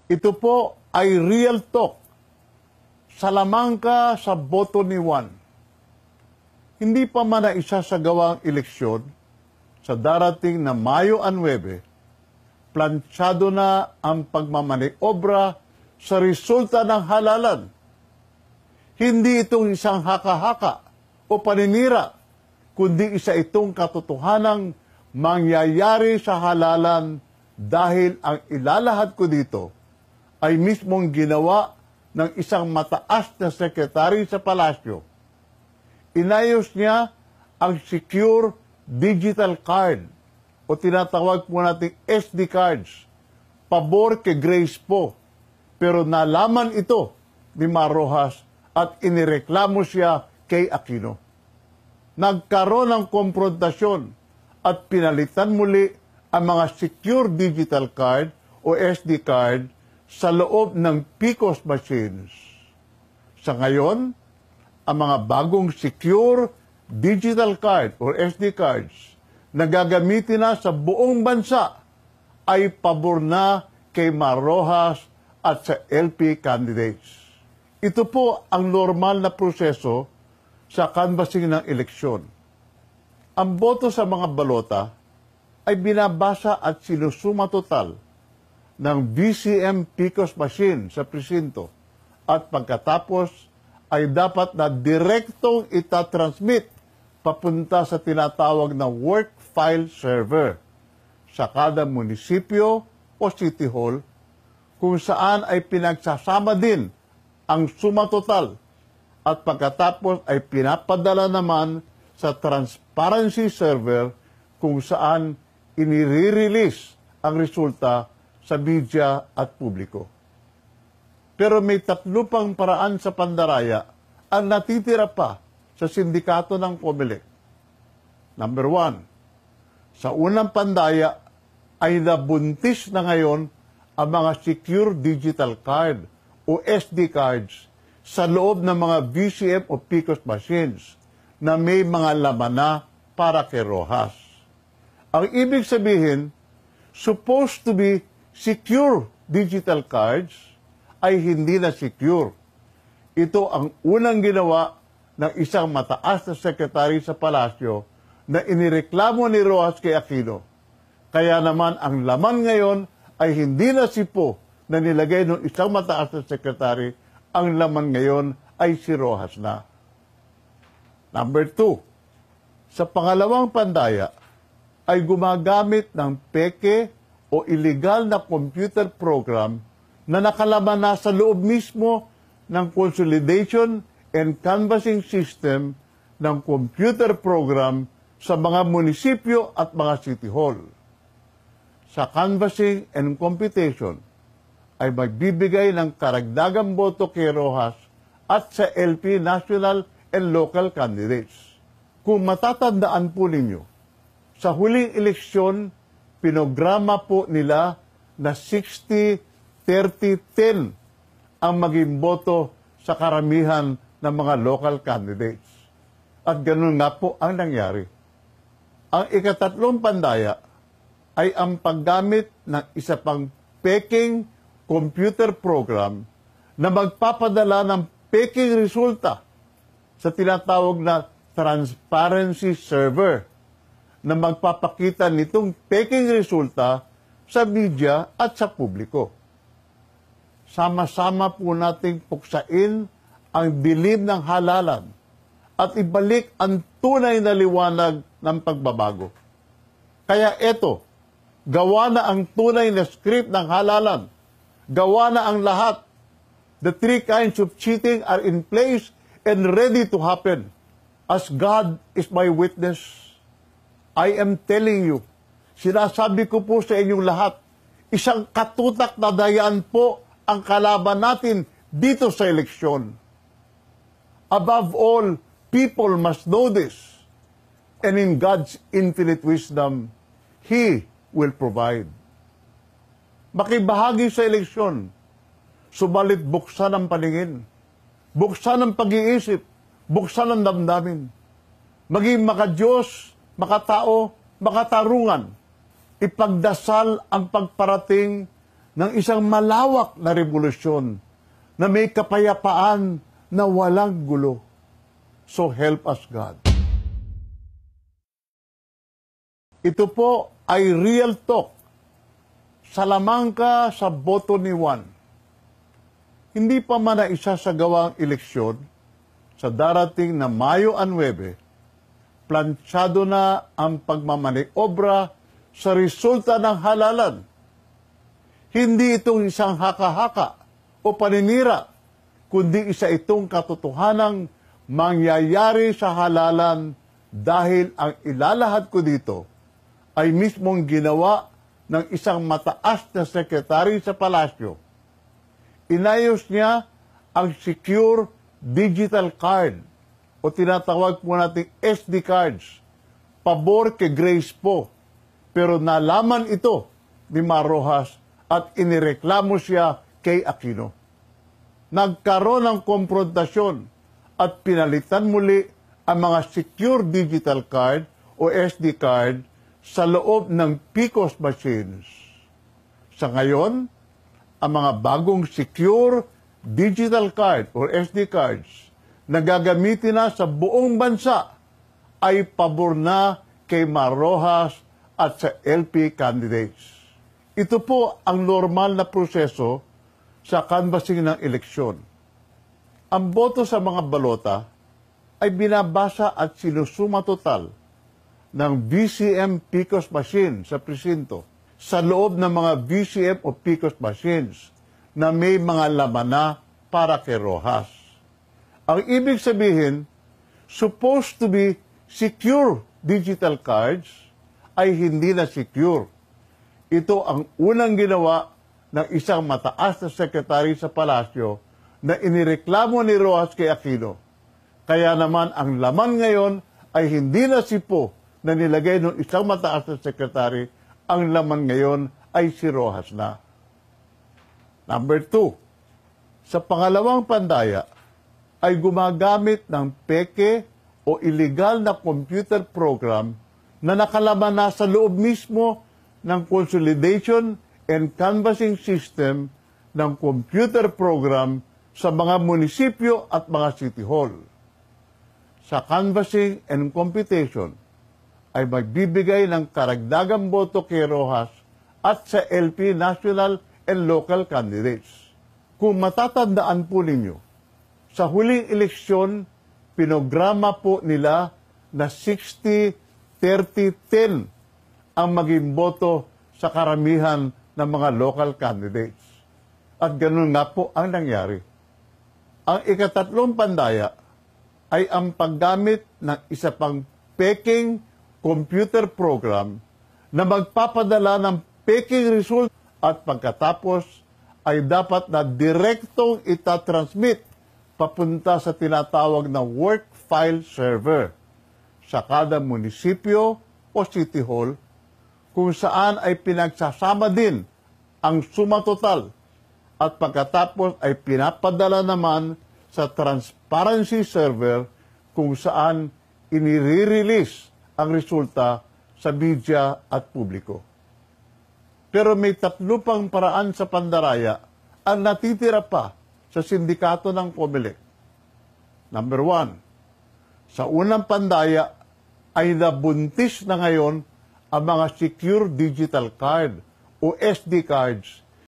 Ito po ay real talk. Salamangka sa boto ni Juan. Hindi pa man na isasagawa ang eleksyon sa darating na Mayo 9, plansyado na ang pagmamaniobra sa resulta ng halalan. Hindi itong isang haka-haka o paninira, kundi isa itong katotohanang mangyayari sa halalan dahil ang ilalahad ko dito ay mismong ginawa ng isang mataas na sekretary sa palasyo. Inayos niya ang Secure Digital Card o tinatawag po nating SD cards. Pabor kay Grace po. Pero nalaman ito ni Mar Rojas at inireklamo siya kay Aquino. Nagkaroon ng komprontasyon at pinalitan muli ang mga Secure Digital Card o SD card sa loob ng PCOS machines. Sa ngayon, ang mga bagong Secure Digital Card o SD cards na gagamitin na sa buong bansa ay pabor na kay Mar Rojas at sa LP candidates. Ito po ang normal na proseso sa canvassing ng eleksyon. Ang boto sa mga balota ay binabasa at sinusuma total ng VCM PCOS machine sa presinto at pagkatapos ay dapat na direktong itatransmit papunta sa tinatawag na work file server sa kada munisipyo o city hall kung saan ay pinagsasama din ang suma total at pagkatapos ay pinapadala naman sa transparency server kung saan inire-release ang resulta sa media at publiko. Pero may tatlo pang paraan sa pandaraya ang natitira pa sa sindikato ng COMELEC. Number 1, sa unang pandaya ay nabuntis na ngayon ang mga Secure Digital Card o SD cards sa loob ng mga VCM o PCOS machines na may mga laman na para kay Rojas. Ang ibig sabihin, supposed to be secure digital cards ay hindi na secure. Ito ang unang ginawa ng isang mataas na sekretary sa palasyo na inireklamo ni Rojas kay Aquino. Kaya naman ang laman ngayon ay hindi na sipo na nilagay ng isang mataas na sekretary, ang laman ngayon ay si Rojas na. Number 2, sa pangalawang pandaya ay gumagamit ng peke o illegal na computer program na nakalaman na sa loob mismo ng consolidation and canvassing system ng computer program sa mga munisipyo at mga city hall. Sa canvassing and computation ay magbibigay ng karagdagang boto kay Rojas at sa LP national and local candidates. Kung matatandaan po ninyo, sa huling eleksyon, pinograma po nila na 60-30-10 ang maging boto sa karamihan ng mga local candidates. At ganun nga po ang nangyari. Ang ikatatlong pandaya ay ang paggamit ng isa pang peking computer program na magpapadala ng peking resulta sa tinatawag na transparency server na magpapakita nitong peking resulta sa media at sa publiko. Sama-sama po nating puksain ang dilim ng halalan at ibalik ang tunay na liwanag ng pagbabago. Kaya eto, gawa na ang tunay na script ng halalan. Gawa na ang lahat. The three kinds of cheating are in place and ready to happen. As God is my witness, I am telling you, sinasabi ko po sa inyong lahat, isang katutak na dayaan po ang kalaban natin dito sa eleksyon. Above all, people must know this. And in God's infinite wisdom, He will provide. Makibahagi sa eleksyon, subalit buksan ang paningin, buksan ang pag-iisip, buksan ang damdamin. Maging makadiyos, makatao, makatarungan. Ipagdasal ang pagparating ng isang malawak na revolusyon na may kapayapaan na walang gulo. So help us, God. Ito po ay real talk. Salamangka sa boto ni Juan. Hindi pa man na isasagawa ang eleksyon sa darating na Mayo 9, planchado na ang pagmamaniobra sa resulta ng halalan. Hindi itong isang haka-haka o paninira, kundi isa itong katotohanang mangyayari sa halalan dahil ang ilalahad ko dito ay mismong ginawa ng isang mataas na sekretary sa palasyo. Inayos niya ang Secure Digital Card o tinatawag po nating SD cards. Pabor kay Grace po. Pero nalaman ito ni Mar Rojas at inireklamo siya kay Aquino. Nagkaroon ng konfrontasyon at pinalitan muli ang mga Secure Digital Card o SD card sa loob ng PCOS machines. Sa ngayon, ang mga bagong Secure Digital Card o SD cards na gagamitin na sa buong bansa ay pabor na kay Mar Rojas at sa LP candidates. Ito po ang normal na proseso sa canvassing ng eleksyon. Ang boto sa mga balota ay binabasa at sinusuma total ng VCM PCOS machine sa presinto sa loob ng mga VCM o PCOS machines na may mga laman na para kay Rojas. Ang ibig sabihin, supposed to be secure digital cards ay hindi na secure. Ito ang unang ginawa ng isang mataas na sekretary sa palasyo na inireklamo ni Rojas kay Aquino. Kaya naman ang laman ngayon ay hindi na sipo na nilagay ng isang mataas na sekretary, ang laman ngayon ay si Rojas na. Number 2, sa pangalawang pandaya ay gumagamit ng peke o illegal na computer program na nakalaman na sa loob mismo ng consolidation and canvassing system ng computer program sa mga munisipyo at mga city hall. Sa canvassing and computation ay magbibigay ng karagdagang boto kay Rojas at sa LP national and local candidates. Kung matatandaan po ninyo, sa huling eleksyon, pinograma po nila na 60-30-10 ang maging boto sa karamihan ng mga local candidates. At ganun nga po ang nangyari. Ang ikatatlong pandaya ay ang paggamit ng isa pang peking computer program na magpapadala ng peking result at pagkatapos ay dapat na direktong itatransmit papunta sa tinatawag na work file server sa kada munisipyo o city hall kung saan ay pinagsasama din ang suma total at pagkatapos ay pinapadala naman sa transparency server kung saan inire-release ang resulta sa media at publiko. Pero may tatlo pang paraan sa pandaraya ang natitira pa sa sindikato ng COMELEC. Number 1, sa unang pandaya ay nabuntis na ngayon ang mga secure digital card o SD cards